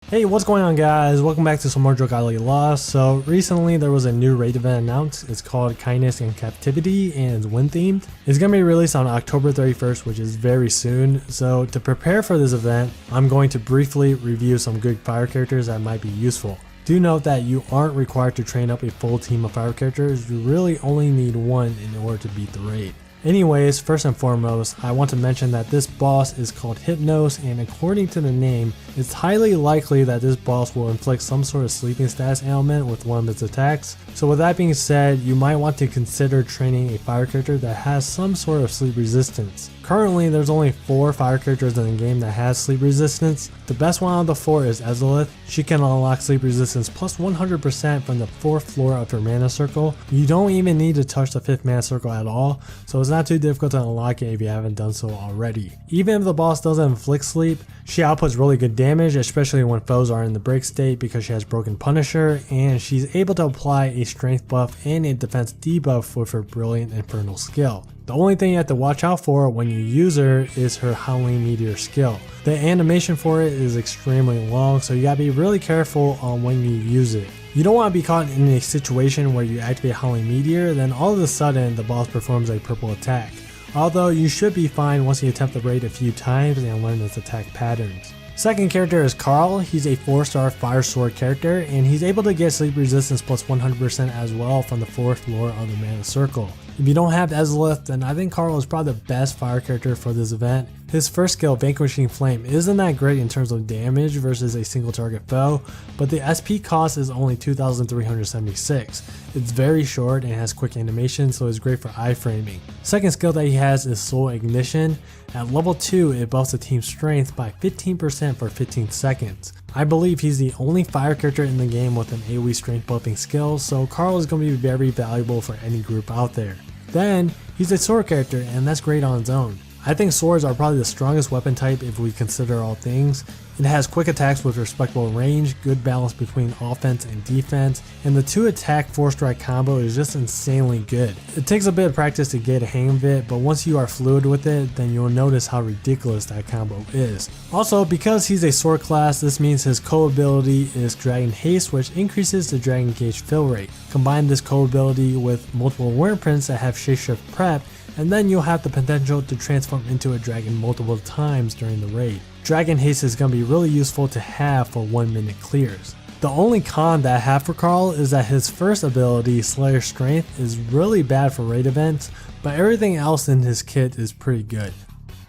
Hey, what's going on guys? Welcome back to some more Dragalia Lost. So recently there was a new raid event announced. It's called Kindness and Captivity and it's wind themed. It's going to be released on October 31st, which is very soon. So to prepare for this event, I'm going to briefly review some good fire characters that might be useful. Do note that you aren't required to train up a full team of fire characters. You really only need one in order to beat the raid. Anyways, first and foremost, I want to mention that this boss is called Hypnos, and according to the name, it's highly likely that this boss will inflict some sort of sleeping status ailment with one of its attacks. So with that being said, you might want to consider training a fire character that has some sort of sleep resistance. Currently, there's only 4 fire characters in the game that has sleep resistance. The best one out of the 4 is Lilith. She can unlock sleep resistance plus 100% from the 4th floor of her mana circle. You don't even need to touch the 5th mana circle at all, so it's not too difficult to unlock it if you haven't done so already. Even if the boss doesn't inflict sleep, she outputs really good damage, especially when foes are in the break state because she has Broken Punisher, and she's able to apply a strength buff and a defense debuff with her Brilliant Infernal skill. The only thing you have to watch out for when you use her is her Howling Meteor skill. The animation for it is extremely long, so you gotta be really careful on when you use it. You don't want to be caught in a situation where you activate Howling Meteor, then all of a sudden the boss performs a purple attack. Although you should be fine once you attempt the raid a few times and learn its attack patterns. Second character is Carl. He's a 4-star fire sword character, and he's able to get sleep resistance plus 100% as well from the 4th floor of the mana circle. If you don't have Lilith, then I think Carl is probably the best fire character for this event. His first skill, Vanquishing Flame, isn't that great in terms of damage versus a single target foe, but the SP cost is only 2,376. It's very short and has quick animation, so it's great for iframing. Second skill that he has is Soul Ignition. At level 2, it buffs the team's strength by 15% for 15 seconds. I believe he's the only fire character in the game with an AoE strength buffing skill, so Carl is going to be very valuable for any group out there. Then, he's a sword character, and that's great on its own. I think swords are probably the strongest weapon type if we consider all things. It has quick attacks with respectable range, good balance between offense and defense, and the 2-attack 4-strike combo is just insanely good. It takes a bit of practice to get a hang of it, but once you are fluid with it, then you'll notice how ridiculous that combo is. Also, because he's a sword class, this means his co-ability is Dragon Haste, which increases the Dragon Gauge fill rate. Combine this co-ability with multiple Wyrmprints that have Shapeshift prep, and then you'll have the potential to transform into a dragon multiple times during the raid. Dragon Haste is going to be really useful to have for 1-minute clears. The only con that I have for Carl is that his first ability, Slayer Strength, is really bad for raid events, but everything else in his kit is pretty good.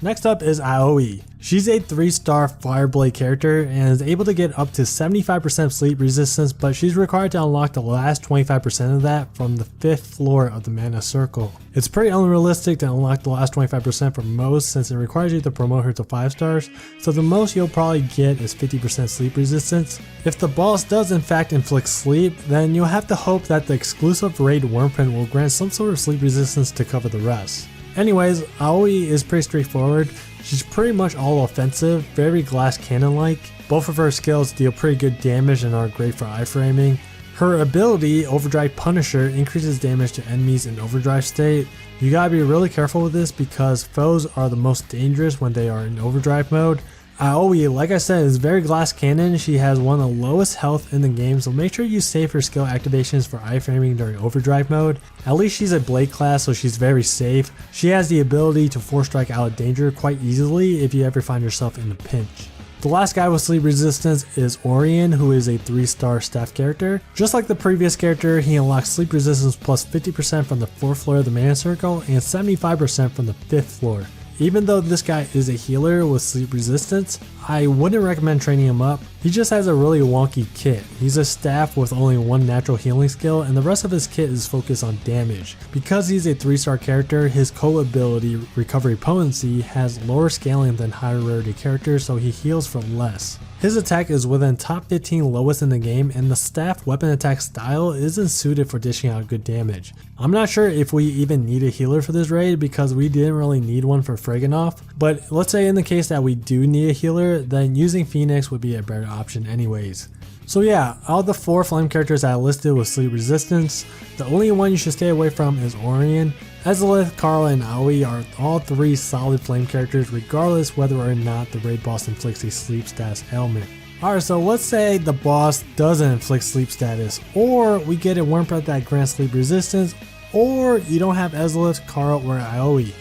Next up is Aoi. She's a 3-star Fireblade character and is able to get up to 75% sleep resistance, but she's required to unlock the last 25% of that from the 5th floor of the mana circle. It's pretty unrealistic to unlock the last 25% for most, since it requires you to promote her to 5 stars, so the most you'll probably get is 50% sleep resistance. If the boss does in fact inflict sleep, then you'll have to hope that the exclusive raid Wyrmprint will grant some sort of sleep resistance to cover the rest. Anyways, Aoi is pretty straightforward. She's pretty much all offensive, very glass cannon-like. Both of her skills deal pretty good damage and are great for iframing. Her ability, Overdrive Punisher, increases damage to enemies in overdrive state. You gotta be really careful with this because foes are the most dangerous when they are in overdrive mode. Aoi, like I said, is very glass cannon. She has one of the lowest health in the game, so make sure you save her skill activations for iframing during overdrive mode. At least she's a blade class, so she's very safe. She has the ability to 4-strike out of danger quite easily if you ever find yourself in a pinch. The last guy with sleep resistance is Orion, who is a 3-star staff character. Just like the previous character, he unlocks sleep resistance plus 50% from the 4th floor of the mana circle and 75% from the 5th floor. Even though this guy is a healer with sleep resistance, I wouldn't recommend training him up. He just has a really wonky kit. He's a staff with only 1 natural healing skill, and the rest of his kit is focused on damage. Because he's a 3-star character, his co-ability, Recovery Potency, has lower scaling than higher rarity characters, so he heals for less. His attack is within top 15 lowest in the game, and the staff weapon attack style isn't suited for dishing out good damage. I'm not sure if we even need a healer for this raid because we didn't really need one for Fragonov, but let's say in the case that we do need a healer, then using Phoenix would be a better option anyways. So yeah, out of the 4 flame characters I listed with sleep resistance, the only one you should stay away from is Orion. Lilith, Carl, and Aoi are all 3 solid flame characters regardless whether or not the raid boss inflicts a sleep status ailment. Alright, so let's say the boss doesn't inflict sleep status, or we get a worm breath that grants sleep resistance, or you don't have Ezreal, Carl, or Aoi.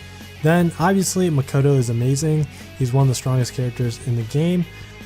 Then obviously Makoto is amazing. He's one of the strongest characters in the game.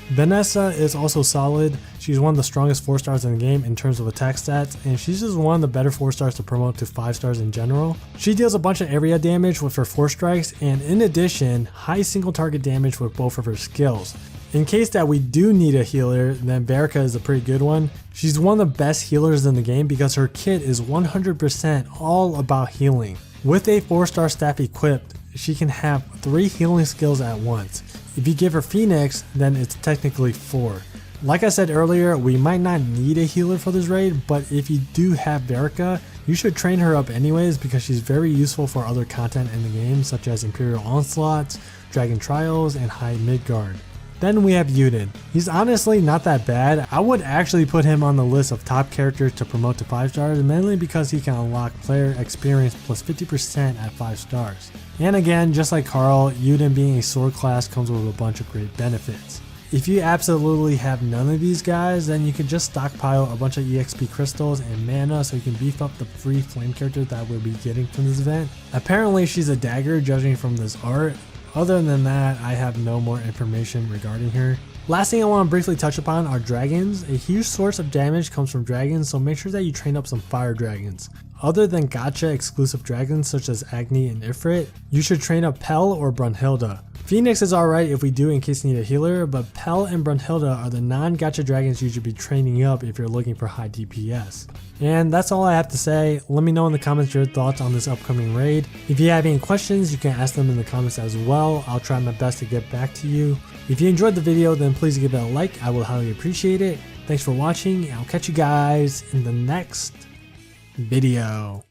Vanessa is also solid. She's one of the strongest 4 stars in the game in terms of attack stats, and she's just one of the better 4 stars to promote to 5 stars in general. She deals a bunch of area damage with her 4 strikes, and in addition, high single target damage with both of her skills. In case that we do need a healer, then Verica is a pretty good one. She's one of the best healers in the game because her kit is 100% all about healing. With a 4-star staff equipped, she can have 3 healing skills at once. If you give her Phoenix, then it's technically 4. Like I said earlier, we might not need a healer for this raid, but if you do have Verica, you should train her up anyways because she's very useful for other content in the game such as Imperial Onslaughts, Dragon Trials, and High Midgard. Then we have Yuden. He's honestly not that bad. I would actually put him on the list of top characters to promote to 5 stars, mainly because he can unlock player experience plus 50% at 5 stars. And again, just like Carl, Yuden being a sword class comes with a bunch of great benefits. If you absolutely have none of these guys, then you can just stockpile a bunch of EXP crystals and mana so you can beef up the free flame character that we'll be getting from this event. Apparently she's a dagger judging from this art. Other than that, I have no more information regarding her. Last thing I want to briefly touch upon are dragons. A huge source of damage comes from dragons, so make sure that you train up some fire dragons. Other than gacha exclusive dragons such as Agni and Ifrit, you should train up Pell or Brunhilde. Phoenix is alright if we do in case you need a healer, but Pell and Brunhilde are the non-gacha dragons you should be training up if you're looking for high DPS. And that's all I have to say. Let me know in the comments your thoughts on this upcoming raid. If you have any questions, you can ask them in the comments as well. I'll try my best to get back to you. If you enjoyed the video, then please give it a like. I will highly appreciate it. Thanks for watching, and I'll catch you guys in the next video.